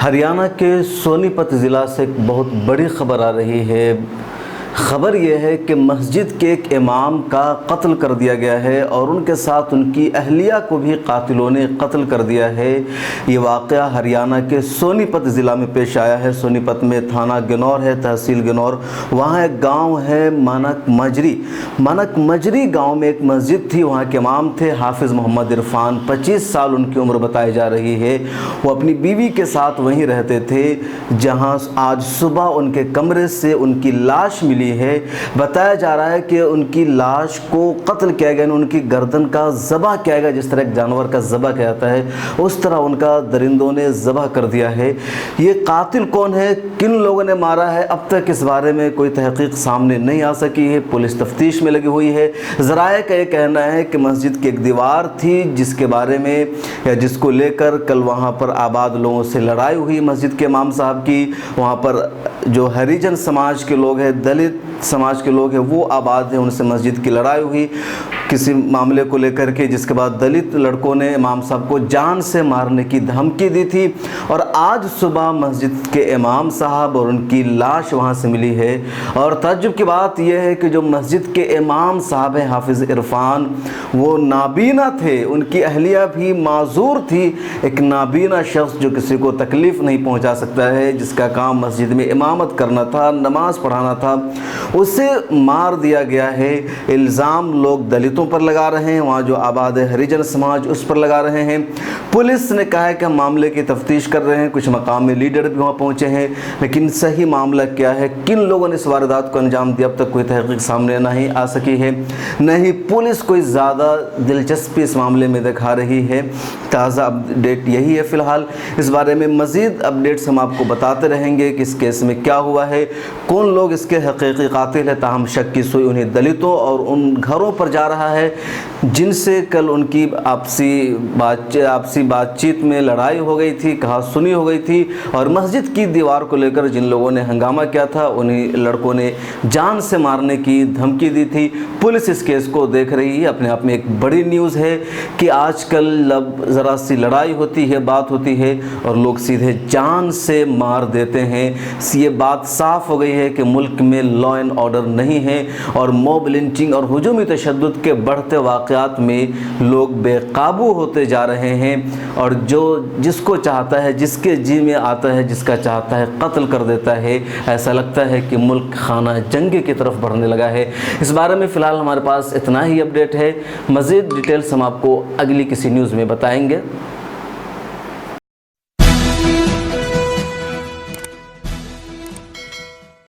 हरियाणा के सोनीपत ज़िला से एक बहुत बड़ी खबर आ रही है। खबर यह है कि मस्जिद के एक इमाम का कत्ल कर दिया गया है और उनके साथ उनकी अहलिया को भी कातिलों ने कत्ल कर दिया है। ये वाक़या हरियाणा के सोनीपत ज़िला में पेश आया है। सोनीपत में थाना गनौर है, तहसील गनौर। वहाँ एक गांव है मानक मजरी गांव में एक मस्जिद थी। वहाँ के इमाम थे हाफिज़ मोहम्मद इरफान, 25 साल उनकी उम्र बताई जा रही है। वो अपनी बीवी के साथ वहीं रहते थे, जहाँ आज सुबह उनके कमरे से उनकी लाश मिली है। बताया जा रहा है कि उनकी लाश को कत्ल किया गया, उनकी गर्दन का ज़बह किया गया। जिस तरह एक जानवर का ज़बह किया जाता है, उस तरह उनका दरिंदों ने ज़बह कर दिया है। ये कातिल कौन है, किन लोगों ने मारा है, अब तक इस बारे में कोई तहकीक सामने नहीं आ सकी है। पुलिस तफ्तीश में लगी हुई है। ज़राए का ये कहना है कि मस्जिद की एक दीवार थी जिसके बारे में या जिसको लेकर कल वहाँ पर आबाद लोगों से लड़ाई हुई मस्जिद के इमाम साहब की। वहाँ पर जो हरिजन समाज के लोग हैं, दलित समाज के लोग हैं, वो आबाद हैं, उनसे मस्जिद की लड़ाई हुई किसी मामले को लेकर के, जिसके बाद दलित लड़कों ने इमाम साहब को जान से मारने की धमकी दी थी। और आज सुबह मस्जिद के इमाम साहब और उनकी लाश वहाँ से मिली है। और ताज्जुब की बात यह है कि जो मस्जिद के इमाम साहब हैं हाफिज़ इरफान, वो नाबीना थे, उनकी अहलिया भी माजूर थी। एक नाबीना शख्स जो किसी को तकलीफ़ नहीं पहुँचा सकता है, जिसका काम मस्जिद में इमामत करना था, नमाज़ पढ़ाना था, उसे मार दिया गया है। इल्ज़ाम लोग दलितों पर लगा रहे हैं, वहाँ जो आबाद है हरिजन समाज उस पर लगा रहे हैं। पुलिस ने कहा है कि हम मामले की तफ्तीश कर रहे हैं, कुछ मकामी लीडर भी वहाँ पहुँचे हैं, लेकिन सही मामला क्या है, किन लोगों ने इस वारदात को अंजाम दिया, अब तक कोई तहकीक सामने नहीं आ सकी है। नहीं पुलिस कोई ज़्यादा दिलचस्पी इस मामले में दिखा रही है। ताज़ा अपडेट यही है फ़िलहाल। इस बारे में मज़ीद अपडेट्स हम आपको बताते रहेंगे कि इस केस में क्या हुआ है, कौन लोग इसके हकीकी कातिल है। ताहम शक की सुई उन्हीं दलितों और उन घरों पर जा रहा है जिनसे कल उनकी आपसी बातचीत में लड़ाई हो गई थी, कहा सुनी हो गई थी। और मस्जिद की दीवार को लेकर जिन लोगों ने हंगामा किया था, उन्हीं लड़कों ने जान से मारने की धमकी दी थी। पुलिस इस केस को देख रही है। अपने आप में एक बड़ी न्यूज़ है कि आजकल ज़रा सी लड़ाई होती है, बात होती है और लोग सीधे जान से मार देते हैं। ये बात साफ़ हो गई है कि मुल्क में लॉ एंड ऑर्डर नहीं है और मॉब लिंचिंग और हुजूमी तशद्दुद के बढ़ते वाक़यात में लोग बेकाबू होते जा रहे हैं। और जो जिसको चाहता है, जिसके जी में आता है, जिसका चाहता है कत्ल कर देता है। ऐसा लगता है कि मुल्क खाना जंगी की तरफ बढ़ने लगा है। इस बारे में फ़िलहाल हमारे पास इतना ही अपडेट है। मज़ीद डिटेल्स हम आपको अगली किसी न्यूज़ में बताएंगे।